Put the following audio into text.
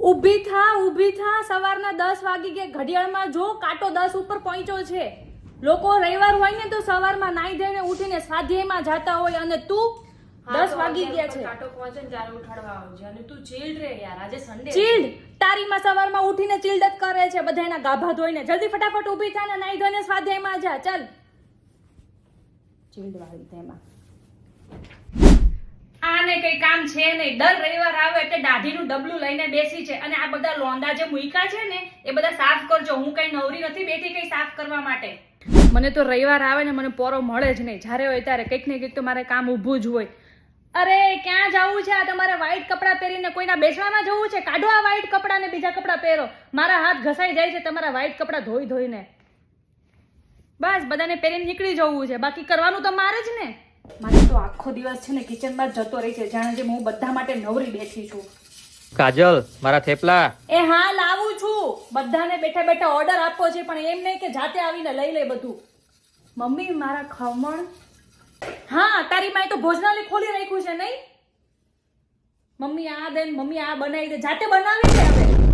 ઊભી થા સવારના 10 વાગી ગયા ઘડિયાળમાં જો કાંટો 10 ઉપર પહોંચ્યો છે લોકો રવિવાર હોય ને તો સવારમાં નાઈ ધોઈને ઉઠીને સ્વાધ્યાયમાં જાતા હોય અને તું 10 વાગી ગયા છે કાંટો પહોંચે ને ત્યારે ઉઠાડવા આવજે અને તું ચીલ્ડ રે યાર આજે સન્ડે ચીલ્ડ તારીમાં સવારમાં ઉઠીને ચીલ્ડ જ કરે છે બધાયના ગાભા ધોઈને જલ્દી ફટાફટ ઊભી થા ને નાઈ ધોઈને સ્વાધ્યાયમાં જા ચાલ ચીલ્ડ વાળી તેમાં આને કઈ કામ છે નહીં દર રવિવાર આવે એટલે દાઢીનું ડબલું લઈને બેસી છે અને આ બધા લોંદા જે મુઈકા છે ને એ બધા સાફ કરજો હું કઈ નવરી નથી બેઠી કઈ સાફ કરવા માટે મને તો રવિવાર આવે ને મને પોરો મળે જ નહીં જ્યારે હોય ત્યારે કંઈક ને કંઈક તો મારે કામ ઊભું જ હોય અરે ક્યાં જવું છે આ તમારે વ્હાઈટ કપડાં પહેરીને કોઈના બેસવામાં જવું છે કાઢો આ વ્હાઈટ કપડાં ને બીજા કપડાં પહેરો મારા હાથ ઘસાઈ જાય છે તમારા વ્હાઈટ કપડાં ધોઈને બસ બધાને પહેરીને નીકળી જવું છે બાકી કરવાનું તો મારે જ ને મારે તો આખો દિવસ છે ને કિચનમાં જ જતો રહી છે જાણે જેમ હું બધા માટે નવરી બેઠી છું કાજલ મારા થેપલા એ હા લાવું છું બધાને બેઠા બેઠા ઓર્ડર આપવો છે પણ એમ નહીં કે જાતે આવીને લઈ લે બધું મમ્મી મારા ખમણ હા તારી માએ તો ભોજનાલય ખોલી રાખ્યું છે નહીં મમ્મી આ દે મમ્મી આ બનાવી દે જાતે બનાવી દે હવે